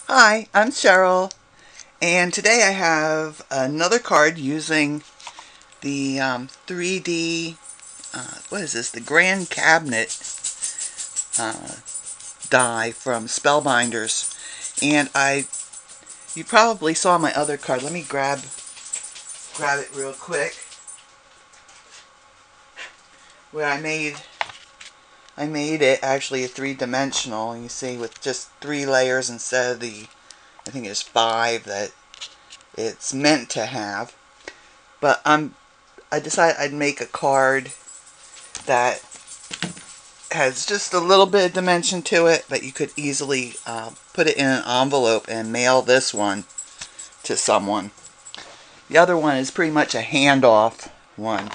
Hi, I'm Cheryl, and today I have another card using the 3D, what is this, the Grand Cabinet uh, die from Spellbinders. And you probably saw my other card. Let me grab it real quick. Where I made it actually a three-dimensional, you see, with just 3 layers instead of the, I think it's 5 that it's meant to have. But I decided I'd make a card that has just a little bit of dimension to it, but you could easily put it in an envelope and mail this one to someone. The other one is pretty much a handoff one.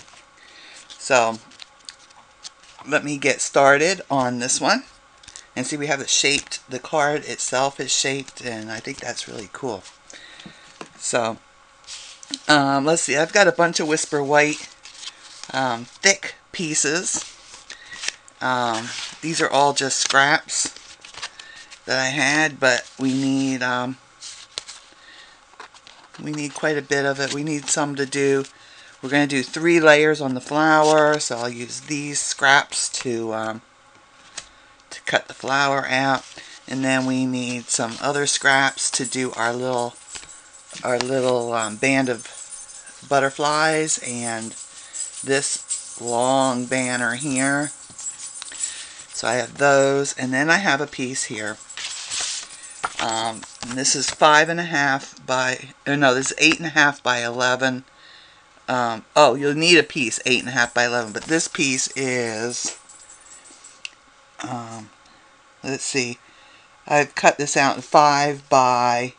So let me get started on this one. And see, we have it shaped, the card itself is shaped, and I think that's really cool. So let's see, I've got a bunch of Whisper White thick pieces. These are all just scraps that I had, but we need quite a bit of it. We need some to do. We're going to do 3 layers on the flower, so I'll use these scraps to cut the flower out, and then we need some other scraps to do our little band of butterflies and this long banner here. So I have those, and then I have a piece here. And this is 5.5 by, or no, this is 8.5 by 11. Oh, you'll need a piece 8.5 by 11, but this piece is, let's see, I've cut this out in 5 by,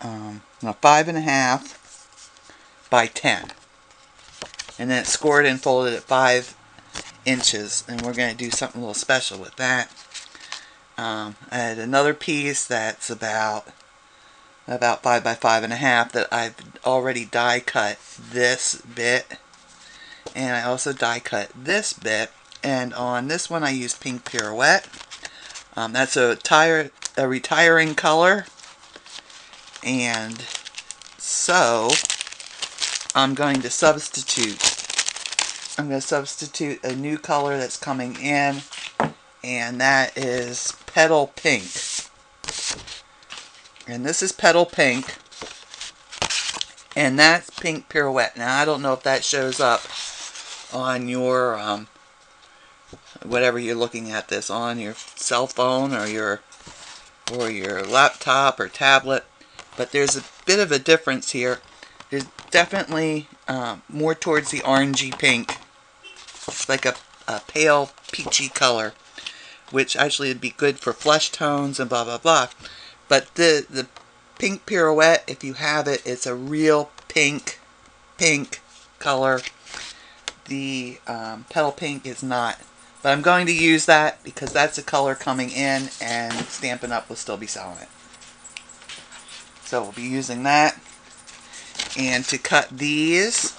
no, 5.5 by 10. And then it's scored and folded at 5 inches, and we're going to do something a little special with that. I had another piece that's about 5 by 5.5 that I've already die cut this bit, and I also die cut this bit. And on this one I used pink Pirouette. That's a retiring color, and so I'm going to substitute. I'm going to substitute a new color that's coming in, and that is Petal Pink. And this is Petal Pink, and that's pink Pirouette. Now I don't know if that shows up on your whatever you're looking at this on, your cell phone or your laptop or tablet, but there's a bit of a difference here. There's definitely more towards the orangey pink. It's like a pale peachy color, which actually would be good for flesh tones and blah blah blah. But the pink Pirouette, if you have it, it's a real pink color. The Petal Pink is not. But I'm going to use that because that's a color coming in, and Stampin' Up will still be selling it. So we'll be using that. And to cut these,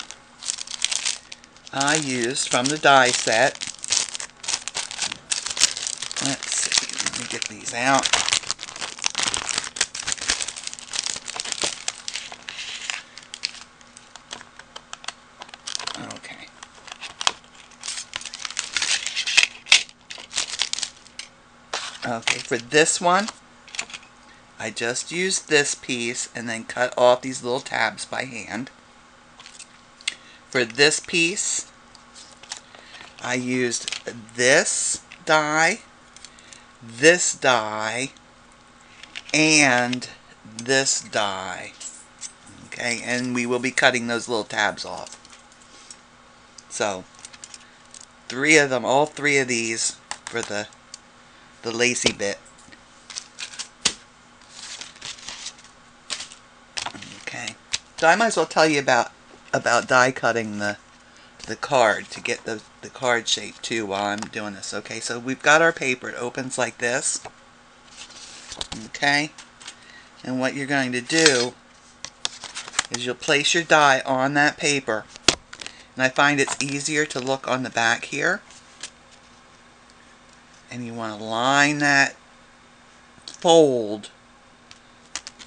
I used from the die set. Let's see, let me get these out. Okay. Okay, for this one, I just used this piece and then cut off these little tabs by hand. For this piece, I used this die, and this die. Okay, and we will be cutting those little tabs off. So, 3 of them, all 3 of these for the lacy bit. Okay, so I might as well tell you about die cutting the card to get the card shape too while I'm doing this. Okay, so we've got our paper. It opens like this. Okay, and what you're going to do is you'll place your die on that paper, and I find it's easier to look on the back here, and you want to line that fold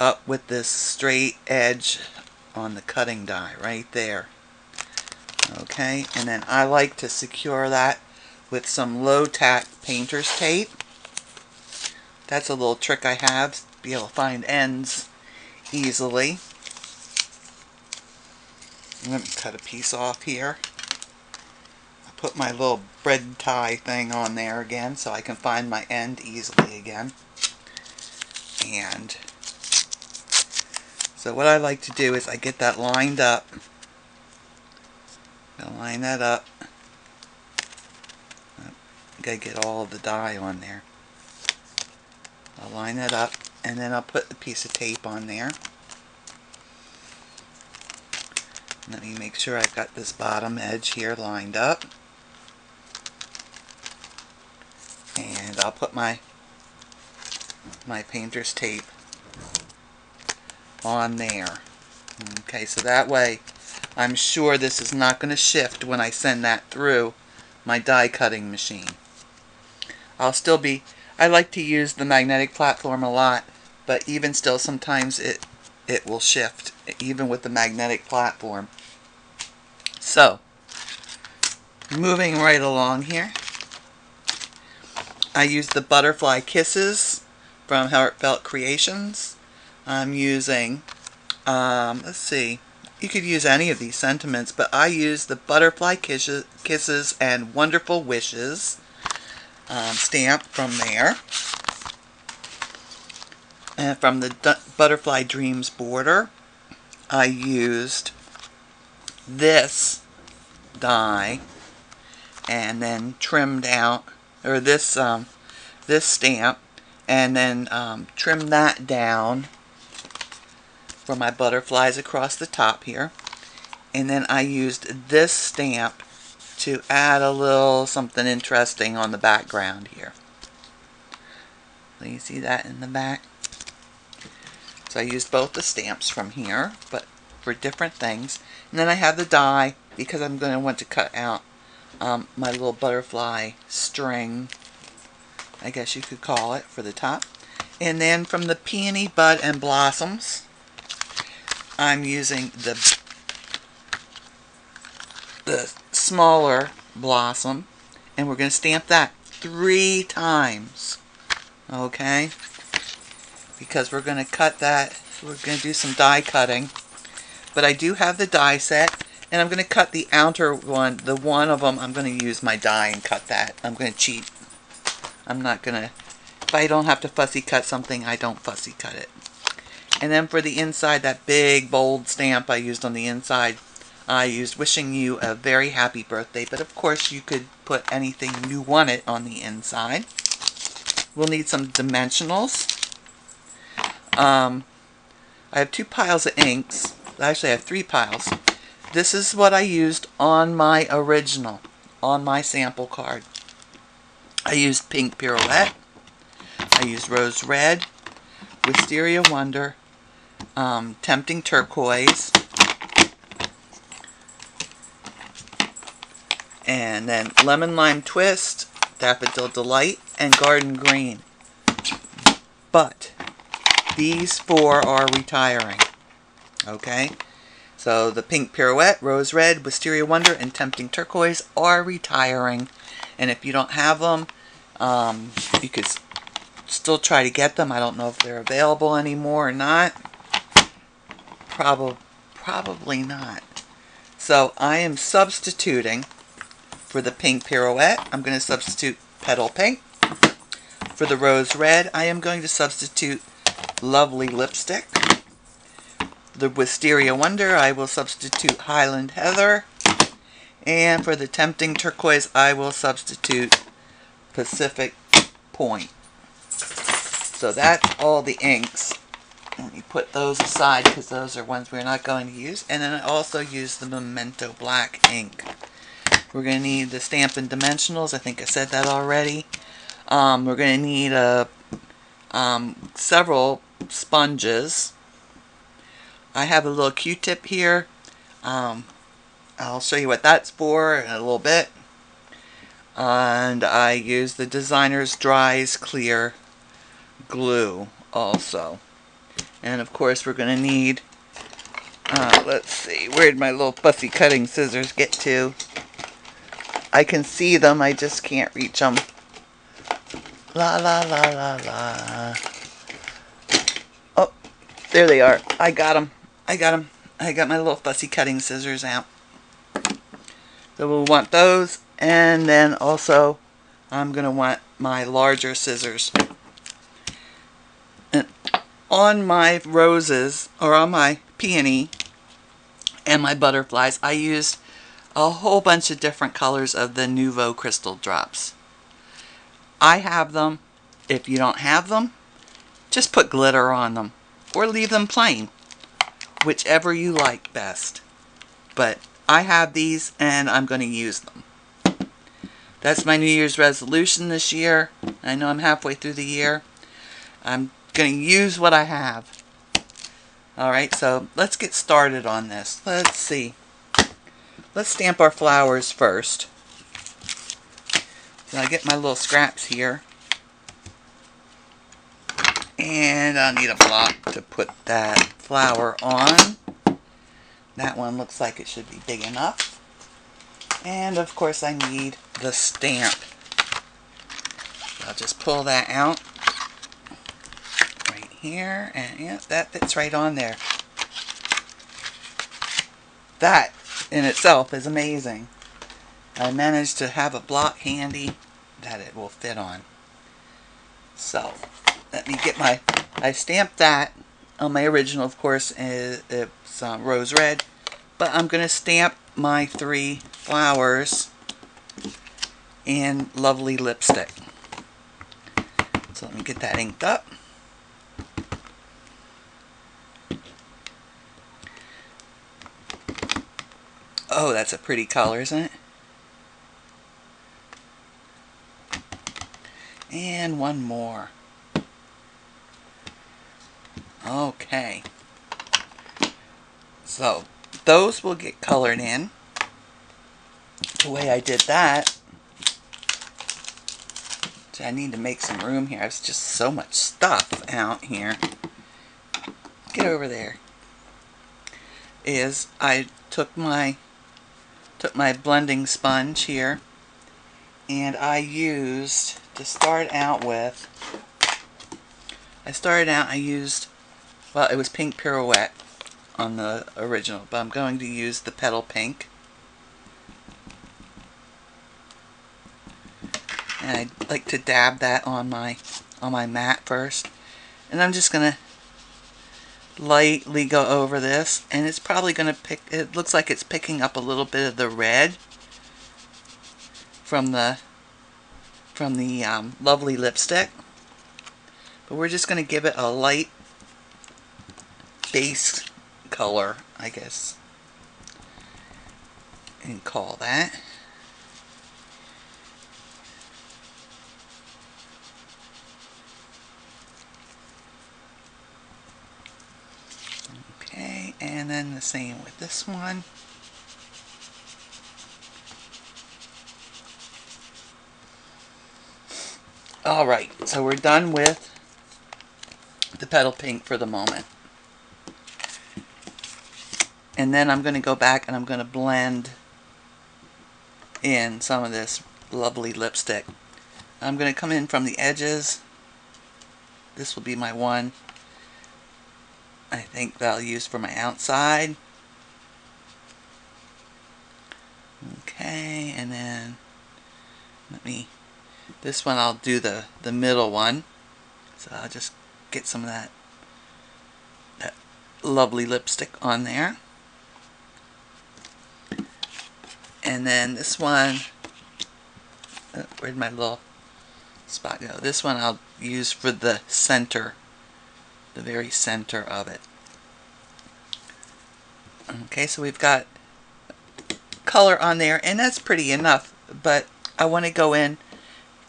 up with this straight edge on the cutting die right there. Okay, and then I like to secure that with some low tack painter's tape. That's a little trick I have to be able to find ends easily. Let me cut a piece off here. I'll put my little bread tie thing on there again so I can find my end easily again. And so what I like to do is I get that lined up. I'll line that up. Gotta get all of the dye on there. I'll line it up and then I'll put the piece of tape on there. Let me make sure I've got this bottom edge here lined up. And I'll put my painter's tape on there. Okay, so that way I'm sure this is not going to shift when I send that through my die cutting machine. I like to use the magnetic platform a lot, but even still sometimes it will shift even with the magnetic platform. So, moving right along here, I use the Butterfly Kisses from Heartfelt Creations. I'm using, let's see, you could use any of these sentiments, but I use the Butterfly Kisses and Wonderful Wishes stamp from there. And from the Butterfly Dreams border, I used this die and then trimmed out, or this this stamp, and then trimmed that down for my butterflies across the top here. And then I used this stamp to add a little something interesting on the background here. So you see that in the back? So I used both the stamps from here, but for different things. And then I have the die because I'm going to want to cut out my little butterfly string, I guess you could call it, for the top. And then from the Peony Bud and Blossoms, I'm using the smaller blossom, and we're going to stamp that 3 times. Okay? Because we're going to cut that, we're going to do some die cutting. But I do have the die set, and I'm going to cut the outer one, the one of them, I'm going to use my die and cut that. I'm going to cheat. I'm not going to, if I don't have to fussy cut something, I don't fussy cut it. And then for the inside, that big bold stamp I used on the inside, I used Wishing You a Very Happy Birthday, but of course you could put anything you want it on the inside. We'll need some dimensionals. I have 2 piles of inks. Actually, I have 3 piles. This is what I used on my original, on my sample card. I used Pink Pirouette. I used Rose Red, Wisteria Wonder, Tempting Turquoise, and then Lemon Lime Twist, Daffodil Delight, and Garden Green. But these 4 are retiring. Okay? So the Pink Pirouette, Rose Red, Wisteria Wonder, and Tempting Turquoise are retiring. And if you don't have them, you could still try to get them. I don't know if they're available anymore or not. Probably not. So I am substituting for the Pink Pirouette. I'm going to substitute Petal Pink. For the Rose Red, I am going to substitute Lovely Lipstick. The Wisteria Wonder, I will substitute Highland Heather. And for the Tempting Turquoise, I will substitute Pacific Point. So that's all the inks. Let me put those aside because those are ones we're not going to use. And then I also use the Memento black ink. We're going to need the Stampin Dimensionals. I think I said that already. We're going to need several sponges. I have a little Q-tip here. I'll show you what that's for in a little bit. And I use the Glitter Dries Clear glue also. And of course we're going to need, let's see, where'd my little fussy cutting scissors get to? I can see them, I just can't reach them. La la la la la. Oh, there they are. I got them. I got them. I got my little fussy cutting scissors out. So we'll want those, and then also I'm going to want my larger scissors. And on my roses, or on my peony and my butterflies, I used a whole bunch of different colors of the Nouveau crystal drops. I have them. If you don't have them, just put glitter on them or leave them plain, whichever you like best. But I have these and I'm going to use them. That's my New Year's resolution this year. I know I'm halfway through the year. I'm going to use what I have. Alright, so let's get started on this. Let's see. Let's stamp our flowers first. So I get my little scraps here. And I'll need a block to put that flower on. That one looks like it should be big enough. And of course I need the stamp. I'll just pull that out right here, and yeah, that fits right on there. That in itself is amazing. I managed to have a block handy that it will fit on. So let me get my, I stamped that on my original, of course, it's rose red, but I'm going to stamp my 3 flowers in lovely lipstick. So let me get that inked up. Oh, that's a pretty color, isn't it? And one more. Okay. So those will get colored in. The way I did that, so I need to make some room here. There's just so much stuff out here. Get over there. Is I took my blending sponge here, and I used, to start out with, I used, well, it was pink Pirouette on the original, but I'm going to use the Petal Pink. And I like to dab that on my mat first. And I'm just going to lightly go over this, and it's probably going to pick, it looks like it's picking up a little bit of the red from the lovely lipstick. But we're just going to give it a light base color, I guess, and call that. Okay, and then the same with this one. Alright, so we're done with the Petal Pink for the moment. And then I'm going to go back and I'm going to blend in some of this lovely lipstick. I'm going to come in from the edges. This will be my one, I think, that I'll use for my outside. Okay, and then this one I'll do the middle one. So I'll just get some of that lovely lipstick on there. And then this one, where'd my little spot go? This one I'll use for the center, the very center of it. Okay, so we've got color on there, and that's pretty enough, but I want to go in,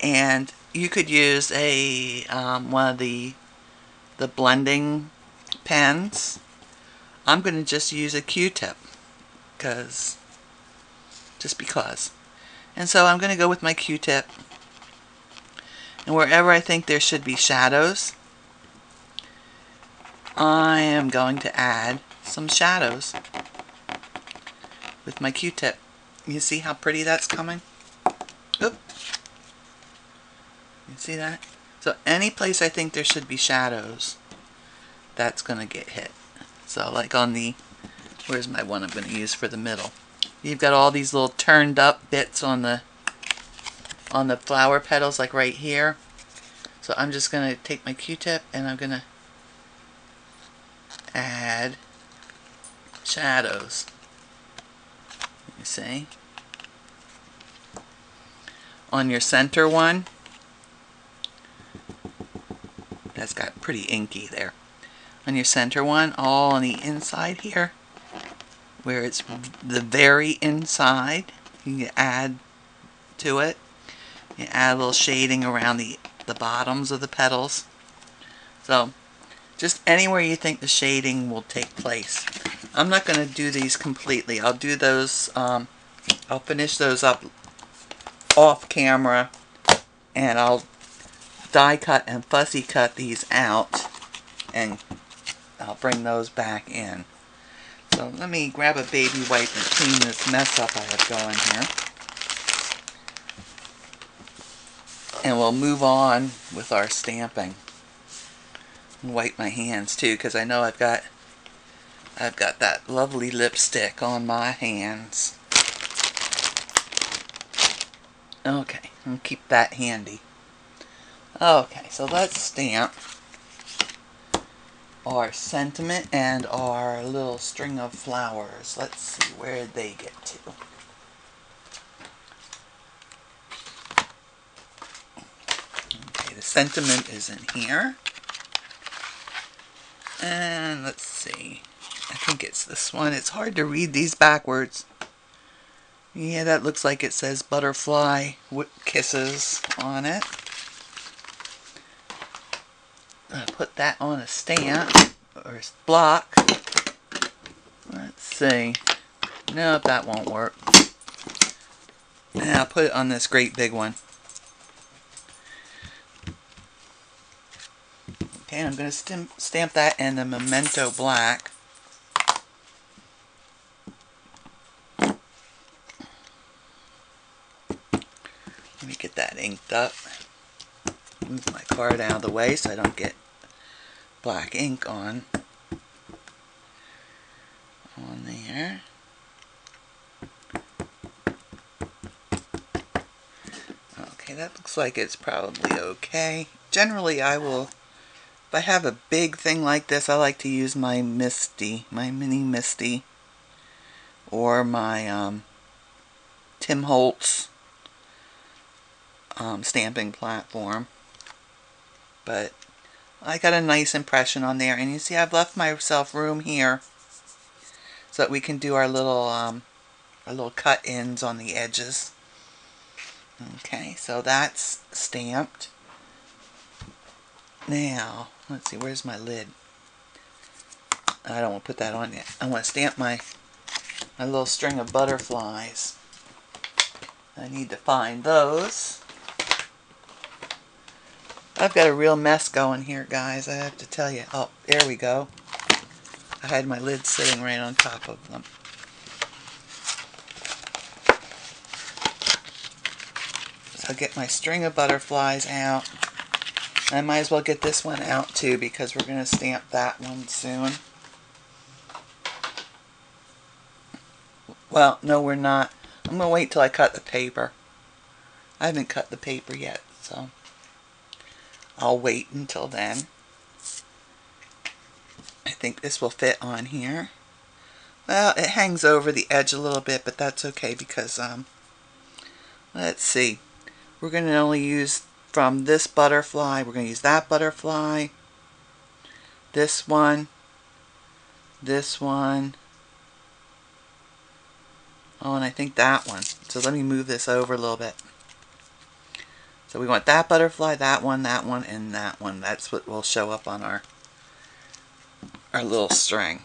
and you could use a one of the blending pens. I'm going to just use a Q-tip, just because. And so I'm going to go with my Q-tip, And wherever I think there should be shadows, I am going to add some shadows with my Q-tip. You see how pretty that's coming? Oop. You see that? So any place I think there should be shadows, that's going to get hit. So like on the, where's my one I'm going to use for the middle? You've got all these little turned up bits on the flower petals, like right here. So I'm just going to take my Q-tip and I'm going to add shadows. You see? On your center one, that's got pretty inky there. On your center one, all on the inside here, where it's the very inside, you can add to it. You add a little shading around the bottoms of the petals. So just anywhere you think the shading will take place. I'm not going to do these completely. I'll do those, I'll finish those up off camera, and I'll die cut and fussy cut these out, and I'll bring those back in. So let me grab a baby wipe and clean this mess up I have going here. And we'll move on with our stamping. And wipe my hands too, because I know I've got that lovely lipstick on my hands. Okay, and keep that handy. Okay, so let's stamp our sentiment and our little string of flowers. Let's see, where did they get to? Okay, the sentiment is in here. And let's see, I think it's this one. It's hard to read these backwards. Yeah, that looks like it says butterfly kisses on it. I'll put that on a stamp or a block. Let's see. No, that won't work. And I'll put it on this great big one. Okay, I'm going to stamp that in the Memento black. Let me get that inked up. Move my card out of the way so I don't get black ink on there. Okay, that looks like it's probably okay. Generally I will, if I have a big thing like this, I like to use my Misty, my mini Misty, or my Tim Holtz stamping platform. But I got a nice impression on there, and you see I've left myself room here so that we can do our little cut-ins on the edges. Okay, so that's stamped. Now, let's see, where's my lid? I don't want to put that on yet. I want to stamp my little string of butterflies. I need to find those. I've got a real mess going here, guys, I have to tell you. Oh, there we go. I had my lid sitting right on top of them. So I'll get my string of butterflies out. I might as well get this one out too, because we're going to stamp that one soon. Well, no, we're not. I'm going to wait till I cut the paper. I haven't cut the paper yet, so I'll wait until then. I think this will fit on here. Well, it hangs over the edge a little bit, but that's okay because, let's see. We're going to only use from this butterfly. We're going to use that butterfly, this one, oh, and I think that one. So let me move this over a little bit. So we want that butterfly, that one, and that one. That's what will show up on our little string.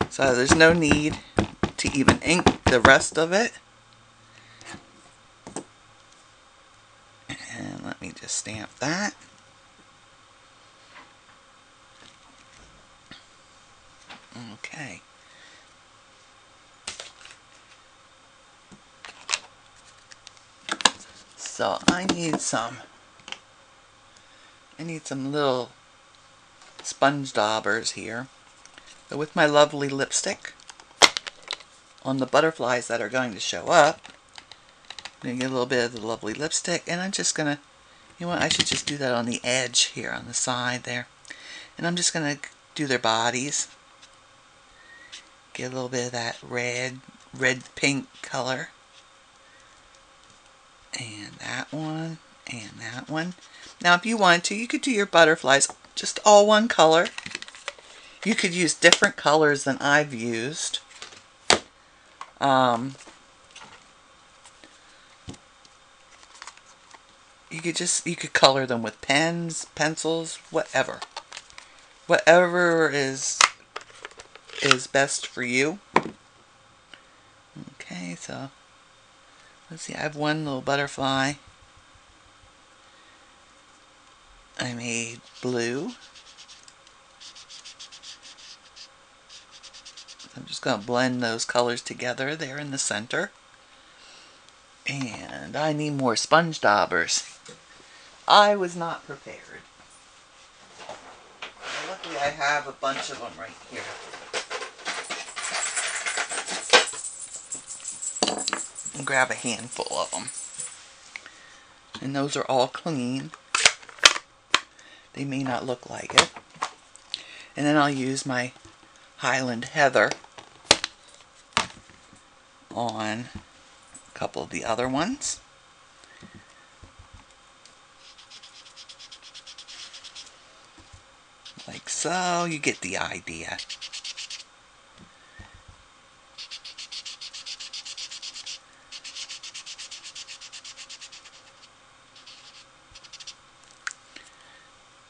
So there's no need to even ink the rest of it. And let me me just stamp that. Okay. So I need some little sponge daubers here. But with my lovely lipstick on the butterflies that are going to show up, I'm going to get a little bit of the lovely lipstick, and I'm just going to, you know what, I should just do that on the edge here, on the side there. And I'm just going to do their bodies. Get a little bit of that red pink color. And that one, and that one. Now if you wanted to, you could do your butterflies just all one color. You could use different colors than I've used. You could color them with pens, pencils, whatever. Whatever is best for you. Okay, so let's see, I have one little butterfly. I made blue. I'm just going to blend those colors together there in the center. And I need more sponge daubers. I was not prepared. Luckily I have a bunch of them right here. And grab a handful of them. And those are all clean. They may not look like it. And then I'll use my Highland Heather on a couple of the other ones. Like so, you get the idea.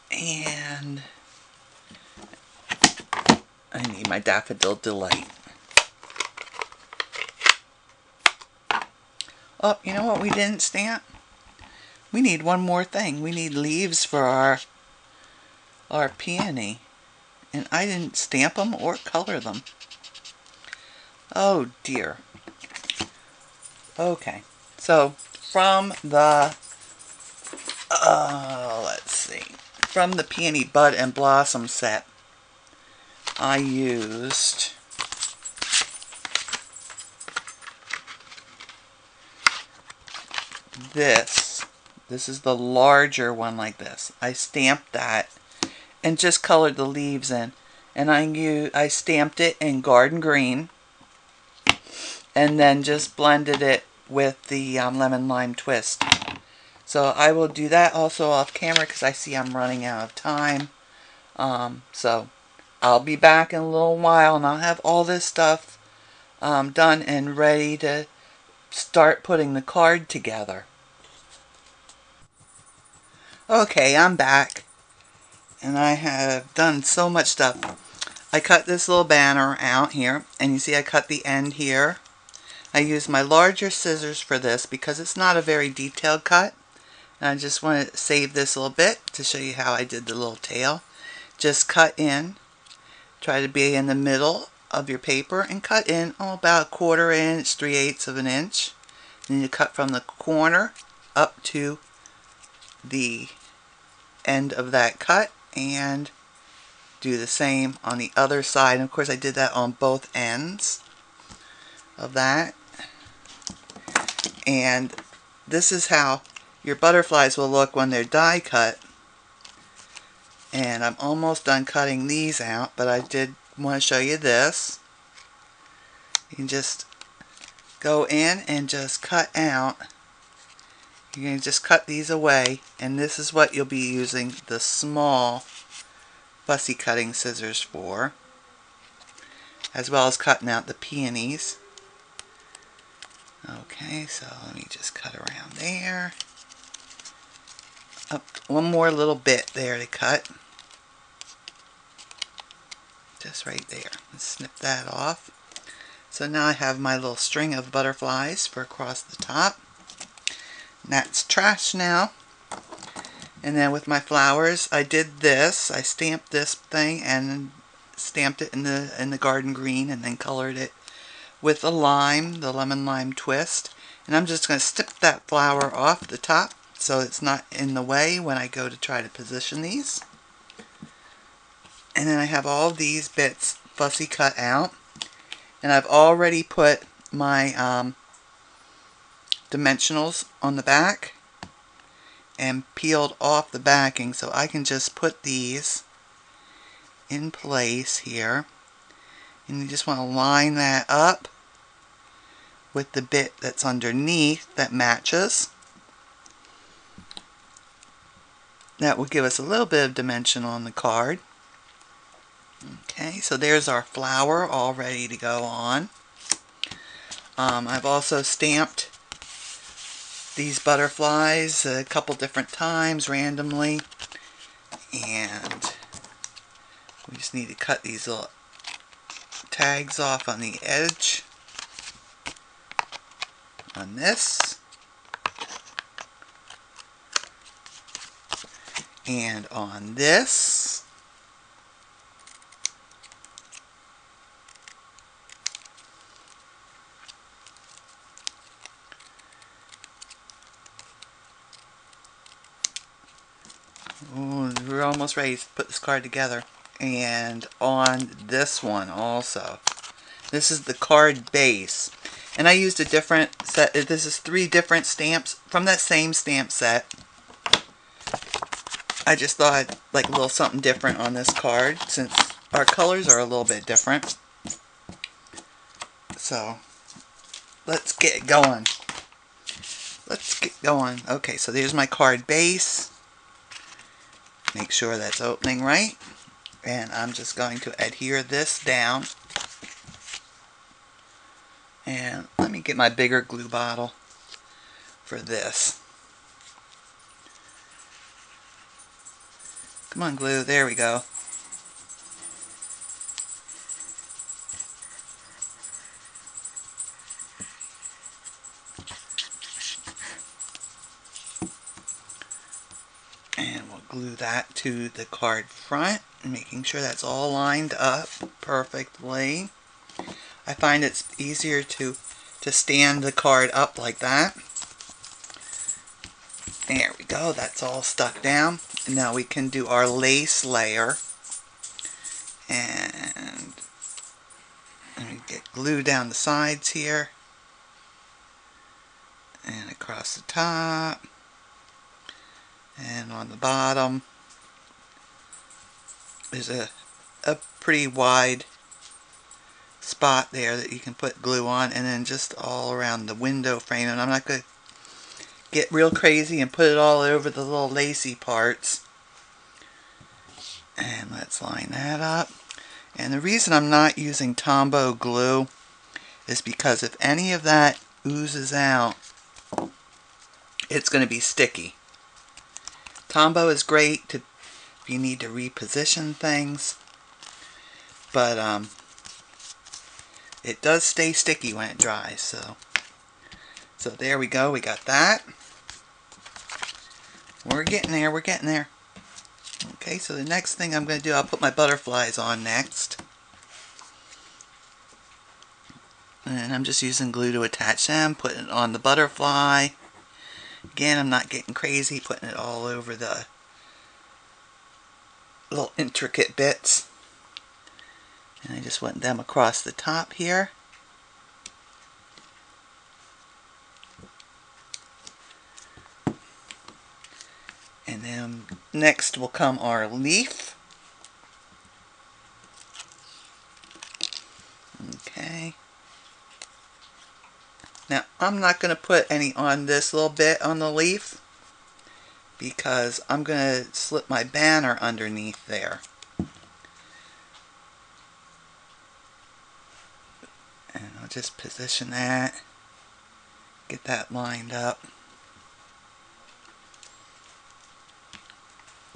And I need my Daffodil Delight. Oh, you know what we didn't stamp? We need one more thing. We need leaves for our peony. And I didn't stamp them or color them. Oh dear. Okay. So, from the, let's see. From the Peony Bud and Blossom set, I used this. This is the larger one like this. I stamped that and just colored the leaves in. And I stamped it in garden green and then just blended it with the lemon lime twist. So I will do that also off camera because I see I'm running out of time. So I'll be back in a little while and I'll have all this stuff done and ready to start putting the card together. Okay, I'm back. And I have done so much stuff. I cut this little banner out here, and you see I cut the end here. I used my larger scissors for this because it's not a very detailed cut. And I just want to save this a little bit to show you how I did the little tail. Just cut in. Try to be in the middle of your paper and cut in about 1/4 inch, 3/8 of an inch. Then you cut from the corner up to the end of that cut and do the same on the other side. And of course I did that on both ends of that. And this is how your butterflies will look when they're die cut. And I'm almost done cutting these out, but I did want to show you this. You can just go in and just cut out. You're going to just cut these away, and this is what you'll be using the small fussy cutting scissors for, as well as cutting out the peonies. Okay, so let me just cut around there. Up one more little bit there to cut. Just right there. Let's snip that off. So now I have my little string of butterflies for across the top. And that's trash now. And then with my flowers, I did this. I stamped this thing and stamped it in the garden green, and then colored it with a lime, the lemon lime twist. And I'm just going to snip that flower off the top so it's not in the way when I go to try to position these. And then I have all these bits fussy cut out. And I've already put my dimensionals on the back and peeled off the backing, so I can just put these in place here. And you just want to line that up with the bit that's underneath that matches. That will give us a little bit of dimension on the card. Okay, so there's our flower all ready to go on. I've also stamped these butterflies a couple different times randomly, and we just need to cut these little tags off on the edge on this and on this. Ooh, we're almost ready to put this card together. And on this one also. This is the card base. And I used a different set. This is 3 different stamps from that same stamp set. I just thought I'd like a little something different on this card since our colors are a little bit different. So let's get going. Let's get going. Okay, so there's my card base. Make sure that's opening right. And I'm just going to adhere this down. And let me get my bigger glue bottle for this. Come on, glue. There we go. And we'll glue that to the card front, making sure that's all lined up perfectly. I find it's easier to stand the card up like that. There we go, that's all stuck down. And now we can do our lace layer. And let me get glue down the sides here. And across the top. And on the bottom. There's a pretty wide spot there that you can put glue on, and then just all around the window frame. And I'm not going to get real crazy and put it all over the little lacy parts. And let's line that up. And the reason I'm not using Tombow glue is because if any of that oozes out, it's going to be sticky. Tombow is great if you need to reposition things, but it does stay sticky when it dries. So there we go, we got that. We're getting there, we're getting there. Okay, so the next thing I'm going to do, I'll put my butterflies on next. And I'm just using glue to attach them, putting it on the butterfly. Again, I'm not getting crazy, putting it all over the little intricate bits. And I just want them across the top here. And then next will come our leaf. Okay. Now, I'm not going to put any on this little bit on the leaf because I'm going to slip my banner underneath there. And I'll just position that, get that lined up.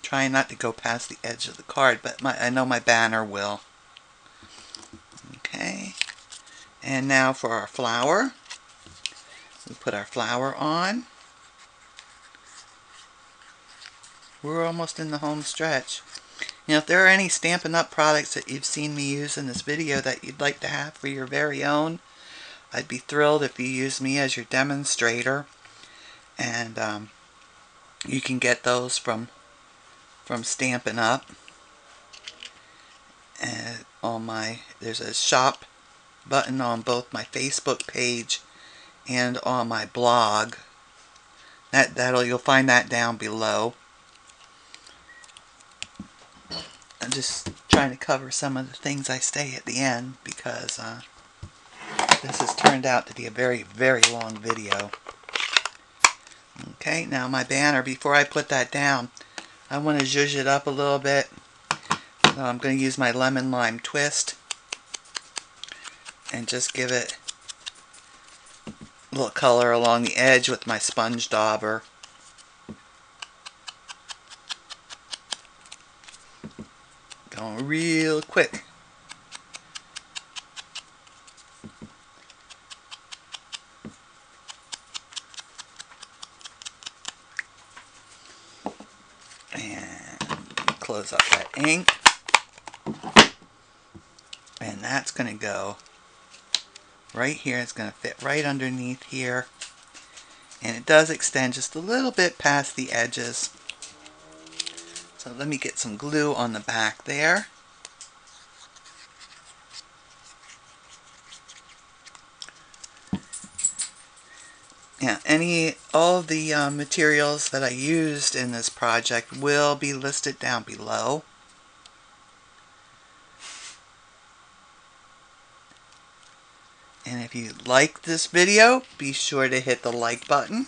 Trying not to go past the edge of the card, but I know my banner will. Okay. And now for our flower. We put our flower on. We're almost in the home stretch. You know, if there are any Stampin' Up! Products that you've seen me use in this video that you'd like to have for your very own, I'd be thrilled if you use me as your demonstrator. And you can get those from Stampin' Up! And there's a shop button on both my Facebook page and on my blog. You'll find that down below. I'm just trying to cover some of the things I say at the end because this has turned out to be a very, very long video. Okay, now my banner, before I put that down, I want to zhuzh it up a little bit. So I'm going to use my lemon lime twist and just give it a little color along the edge with my sponge dauber. Going real quick. And close up that ink. And that's going to go right here. It's going to fit right underneath here. And it does extend just a little bit past the edges. So let me get some glue on the back there. Yeah, all of the materials that I used in this project will be listed down below. And if you like this video, be sure to hit the like button.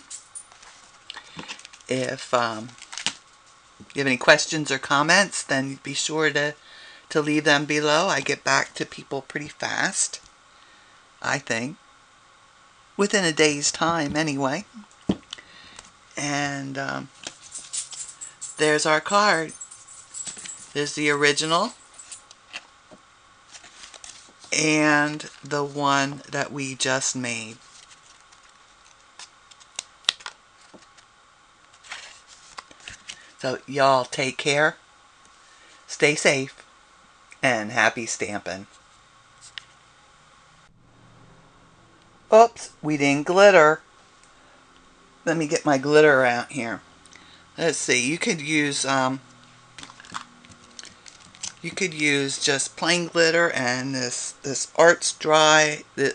If you have any questions or comments, then be sure to leave them below. I get back to people pretty fast, I think. Within a day's time, anyway. And there's our card. There's the original. And the one that we just made. So y'all take care, stay safe, and happy stamping. Oops, we didn't glitter. Let me get my glitter out here. Let's see, you could use just plain glitter and this the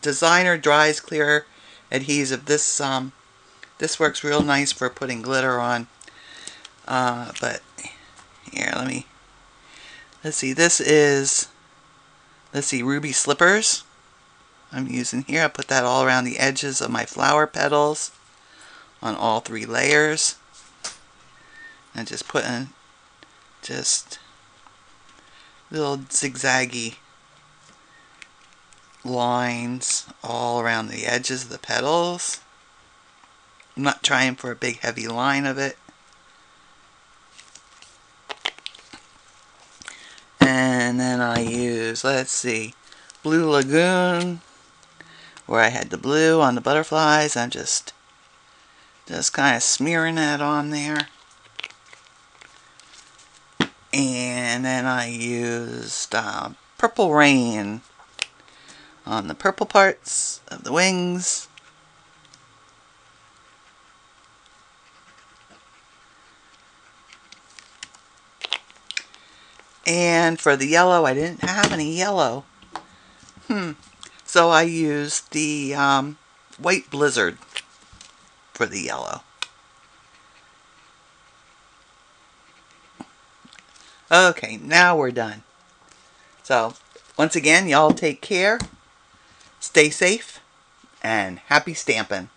Designer Dries Clear adhesive. This works real nice for putting glitter on. But here, let's see, Ruby Slippers I'm using here. I put that all around the edges of my flower petals on all 3 layers. And just putting just little zigzaggy lines all around the edges of the petals. I'm not trying for a big heavy line of it. And then I use, let's see, Blue Lagoon, where I had the blue on the butterflies. I'm just kind of smearing that on there. And then I used Purple Rain on the purple parts of the wings. And for the yellow, I didn't have any yellow. So I used the White Blizzard for the yellow. Okay, now we're done. So, once again, y'all take care, stay safe, and happy stamping.